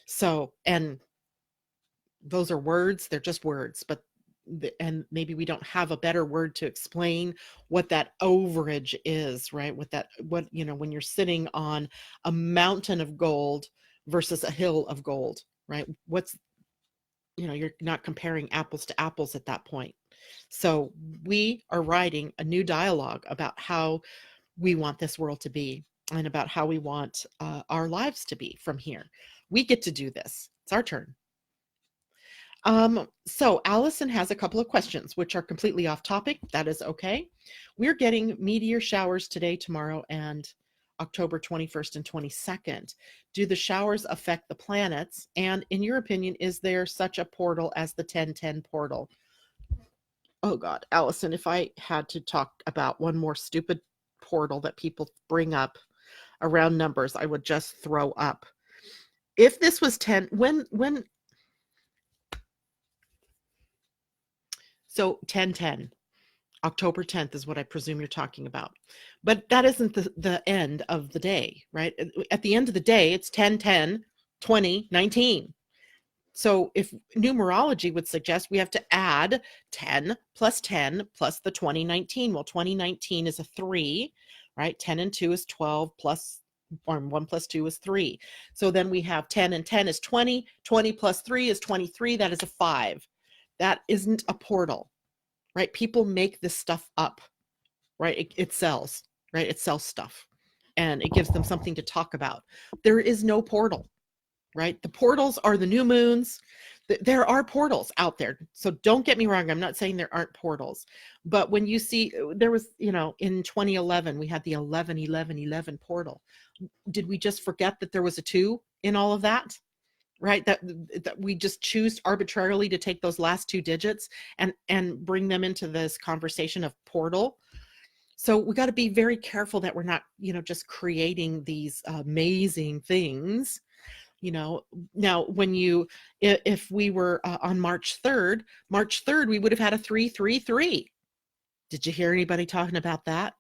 Speaker 1: So, and those are words, they're just words, and maybe we don't have a better word to explain what that overage is, right? When you're sitting on a mountain of gold versus a hill of gold, right? You're not comparing apples to apples at that point. So we are writing a new dialogue about how we want this world to be and about how we want our lives to be from here. We get to do this. It's our turn. So Allison has a couple of questions, which are completely off topic. That is okay. We're getting meteor showers today, tomorrow, and October 21st and 22nd. Do the showers affect the planets? And in your opinion, is there such a portal as the 1010 portal? Oh God, Allison, if I had to talk about one more stupid portal that people bring up around numbers, I would just throw up. If this was 10, so 1010, October 10th is what I presume you're talking about. But that isn't the end of the day, right? At the end of the day, it's 10, 10, 20, 19. So if numerology would suggest we have to add 10 plus the 2019. Well, 2019 is a 3, right? 10 and 2 is 12 plus, or 1 plus 2 is 3. So then we have 10 and 10 is 20. 20 plus 3 is 23. That is a 5. That isn't a portal, right? People make this stuff up, right? It sells, right? It sells stuff and it gives them something to talk about. There is no portal, right? The portals are the new moons. There are portals out there. So don't get me wrong. I'm not saying there aren't portals, but when you see, there was, in 2011, we had the 11-11-11 portal. Did we just forget that there was a 2 in all of that? Right? That we just choose arbitrarily to take those last 2 digits and bring them into this conversation of portal. So we got to be very careful that we're not, just creating these amazing things. Now if we were on March 3rd, we would have had a 333. Did you hear anybody talking about that?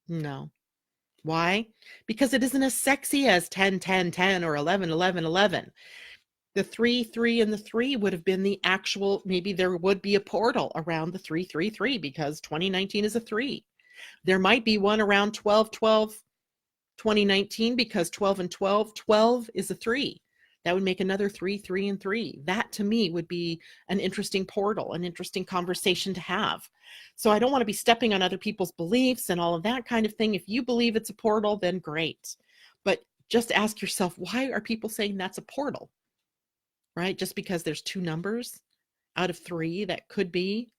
Speaker 1: No. Why? Because it isn't as sexy as 10, 10, 10 or 11, 11, 11. The 3, 3, and the 3 would have been the actual, maybe there would be a portal around the 333 because 2019 is a 3. There might be one around 12, 12, 2019 because 12 and 12, 12 is a 3. That would make another 3, 3, and 3. That to me would be an interesting portal, an interesting conversation to have. So I don't want to be stepping on other people's beliefs and all of that kind of thing. If you believe it's a portal, then great. But just ask yourself, why are people saying that's a portal? Right? Just because there's 2 numbers out of 3 that could be,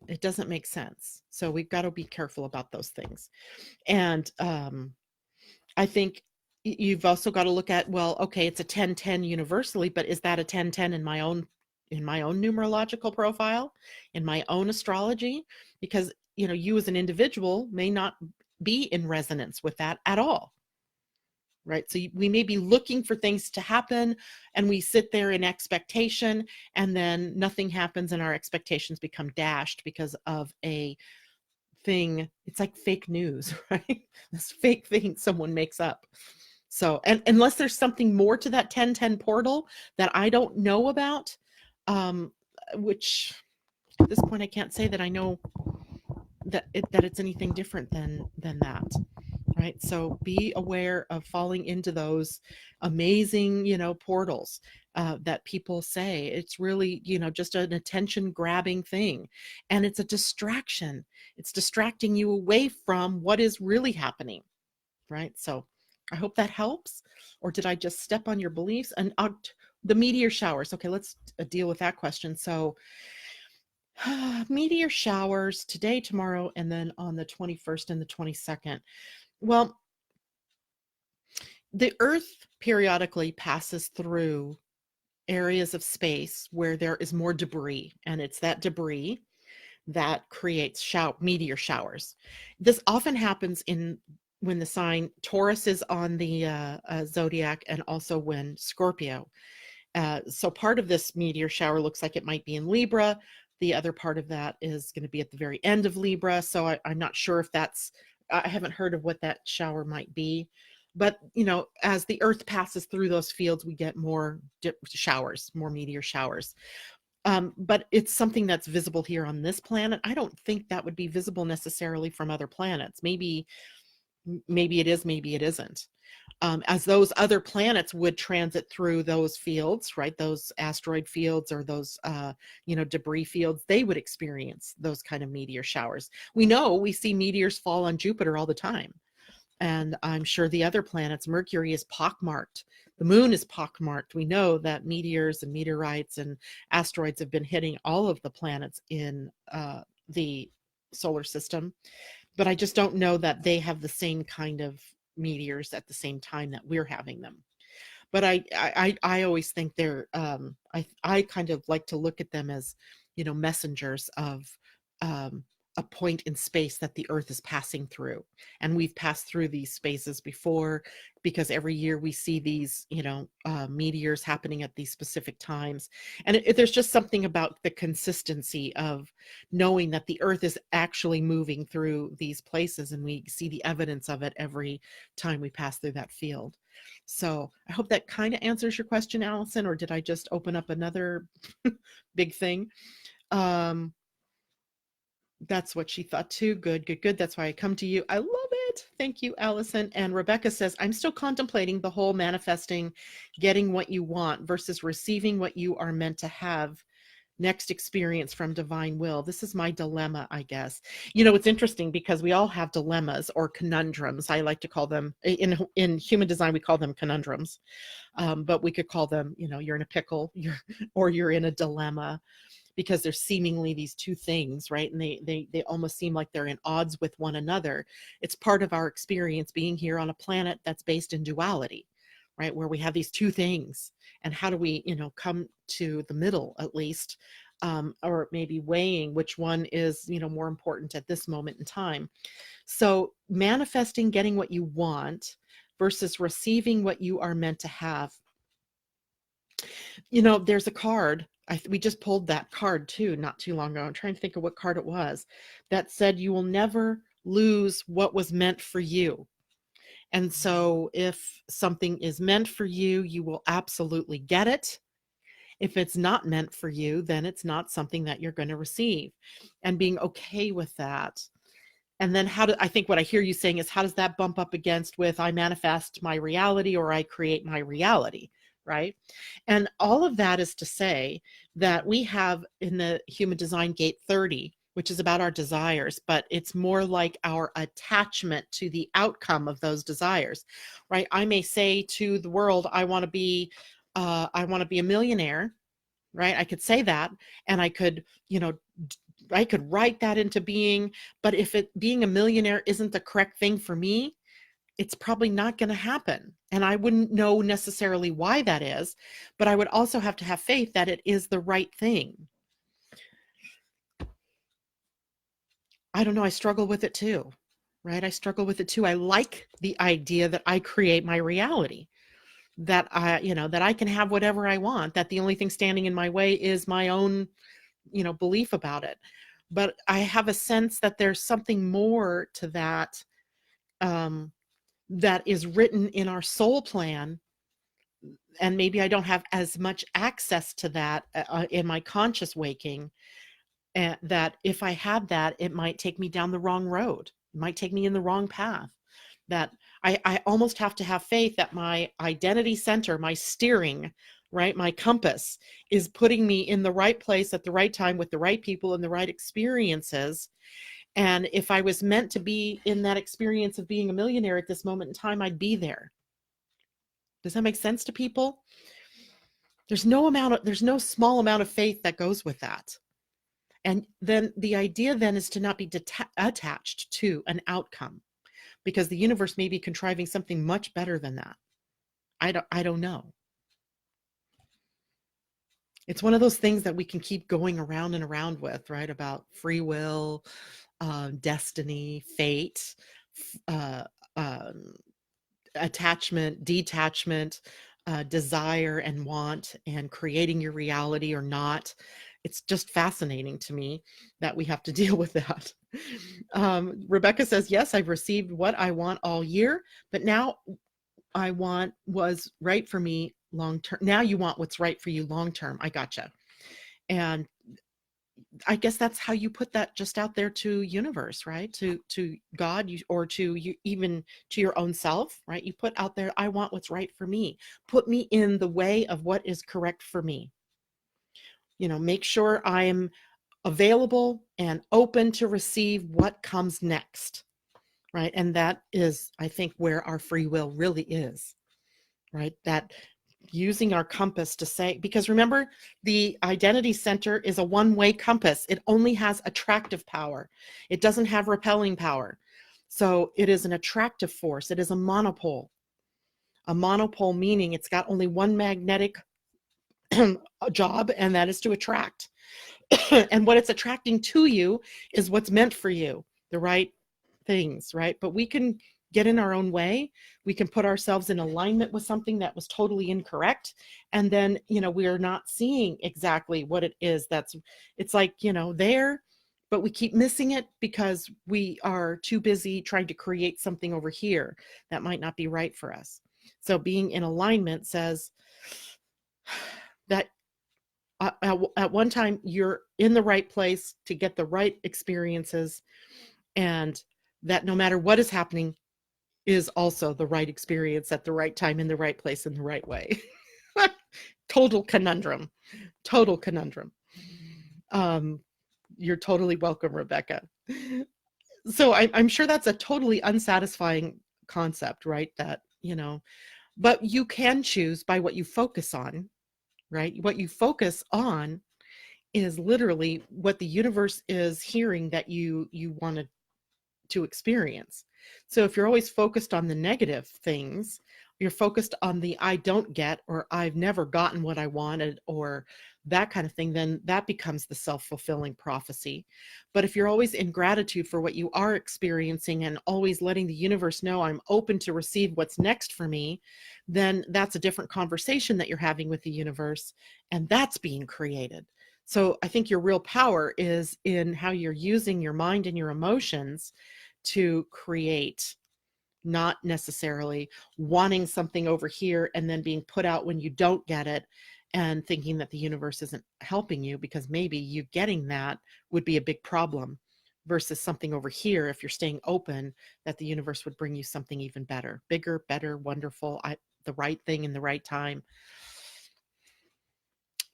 Speaker 1: it doesn't make sense. So we've got to be careful about those things. And I think you've also got to look at, well, okay, it's a 10-10 universally, but is that a 10-10 in my own numerological profile, in my own astrology? Because, you as an individual may not be in resonance with that at all. Right? So we may be looking for things to happen and we sit there in expectation and then nothing happens and our expectations become dashed because of a thing. It's like fake news, right? This fake thing someone makes up. So, and unless there's something more to that 10-10 portal that I don't know about, which at this point I can't say that I know that it's anything different than that. Right? So be aware of falling into those amazing, portals that people say. It's really, just an attention grabbing thing. And it's a distraction. It's distracting you away from what is really happening. Right? So I hope that helps. Or did I just step on your beliefs? And the meteor showers. Okay, let's deal with that question. So meteor showers today, tomorrow, and then on the 21st and the 22nd. Well, the Earth periodically passes through areas of space where there is more debris, and it's that debris that creates meteor showers. This often happens when the sign Taurus is on the zodiac, and also when Scorpio. So part of this meteor shower looks like it might be in Libra. The other part of that is going to be at the very end of Libra. So I'm not sure if I haven't heard of what that shower might be. But, as the Earth passes through those fields, we get more showers, more meteor showers. But it's something that's visible here on this planet. I don't think that would be visible necessarily from other planets. Maybe it is, maybe it isn't. as those other planets would transit through those fields, right? Those asteroid fields or those, debris fields, they would experience those kind of meteor showers. We know we see meteors fall on Jupiter all the time. And I'm sure the other planets, Mercury is pockmarked. The moon is pockmarked. We know that meteors and meteorites and asteroids have been hitting all of the planets in the solar system. But I just don't know that they have the same kind of meteors at the same time that we're having them. But I always think they're I kind of like to look at them as, messengers of a point in space that the Earth is passing through. And we've passed through these spaces before, because every year we see these, meteors happening at these specific times. And there's just something about the consistency of knowing that the Earth is actually moving through these places, and we see the evidence of it every time we pass through that field. So I hope that kind of answers your question, Allison, or did I just open up another big thing? That's what she thought too. Good, good, good. That's why I come to you. I love it. Thank you, Allison. And Rebecca says, I'm still contemplating the whole manifesting, getting what you want versus receiving what you are meant to have. Next experience from divine will. This is my dilemma, I guess. It's interesting because we all have dilemmas or conundrums. I like to call them, in human design, we call them conundrums. But we could call them, you're in a pickle, you're in a dilemma, because there's seemingly these two things, right? And they almost seem like they're in odds with one another. It's part of our experience being here on a planet that's based in duality, right? Where we have these two things. And how do we, come to the middle at least, or maybe weighing which one is, more important at this moment in time. So manifesting, getting what you want versus receiving what you are meant to have. There's a card. We just pulled that card too, not too long ago. I'm trying to think of what card it was that said, you will never lose what was meant for you. And so if something is meant for you, you will absolutely get it. If it's not meant for you, then it's not something that you're going to receive, and being okay with that. And then I think what I hear you saying is, how does that bump up against with I manifest my reality or I create my reality? Right? And all of that is to say that we have in the human design gate 30, which is about our desires, but it's more like our attachment to the outcome of those desires, right? I may say to the world, I want to be a millionaire, right? I could say that, and I could, I could write that into being, but if being a millionaire isn't the correct thing for me, it's probably not going to happen. And I wouldn't know necessarily why that is, but I would also have to have faith that it is the right thing. I don't know. I struggle with it too, right? I struggle with it too. I like the idea that I create my reality, that I can have whatever I want, that the only thing standing in my way is my own, belief about it. But I have a sense that there's something more to that, that is written in our soul plan, and maybe I don't have as much access to that in my conscious waking, and that if I had that, it might take me down the wrong road. It might take me in the wrong path. That I almost have to have faith that my identity center, my steering, right, my compass is putting me in the right place at the right time with the right people and the right experiences. And if I was meant to be in that experience of being a millionaire at this moment in time, I'd be there. Does that make sense to people? There's no small amount of faith that goes with that. And then the idea then is to not be attached to an outcome, because the universe may be contriving something much better than that. I don't know. It's one of those things that we can keep going around and around with, right? About free will, destiny, fate, attachment, detachment, desire and want, and creating your reality or not. It's just fascinating to me that we have to deal with that. Rebecca says, yes, I've received what I want all year, but now I want was right for me long term. Now you want what's right for you long term. I gotcha. And I guess that's how you put that just out there to universe, right? To God, or to you, even to your own self, right? You put out there, I want what's right for me. Put me in the way of what is correct for me. Make sure I'm available and open to receive what comes next, right? And that is, I think, where our free will really is, right? That using our compass to say, because remember, the identity center is a one-way compass. It only has attractive power. It doesn't have repelling power. So it is an attractive force. It is a monopole. A monopole meaning it's got only one magnetic job, and that is to attract. And what it's attracting to you is what's meant for you, the right things, right? But we can get in our own way. We can put ourselves in alignment with something that was totally incorrect. And then, we are not seeing exactly what it is. It's like, there, but we keep missing it because we are too busy trying to create something over here that might not be right for us. So being in alignment says that at one time you're in the right place to get the right experiences, and that no matter what is happening is also the right experience at the right time, in the right place, in the right way. Total conundrum. You're totally welcome, Rebecca. So I'm sure that's a totally unsatisfying concept, right? That, but you can choose by what you focus on, right? What you focus on is literally what the universe is hearing that you wanted to experience. So if you're always focused on the negative things, you're focused on the I don't get, or I've never gotten what I wanted, or that kind of thing, then that becomes the self-fulfilling prophecy. But if you're always in gratitude for what you are experiencing and always letting the universe know I'm open to receive what's next for me, then that's a different conversation that you're having with the universe, and that's being created. So I think your real power is in how you're using your mind and your emotions to create, not necessarily wanting something over here and then being put out when you don't get it and thinking that the universe isn't helping you, because maybe you getting that would be a big problem, versus something over here, if you're staying open, that the universe would bring you something even better, bigger, better, wonderful, the right thing in the right time.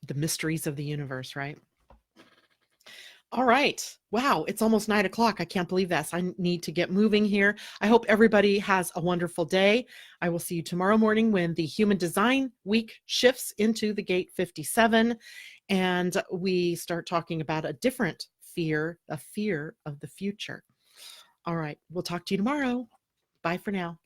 Speaker 1: The mysteries of the universe, right? All right. Wow. It's almost 9 o'clock. I can't believe this. I need to get moving here. I hope everybody has a wonderful day. I will see you tomorrow morning when the Human Design Week shifts into the Gate 57, and we start talking about a different fear, a fear of the future. All right. We'll talk to you tomorrow. Bye for now.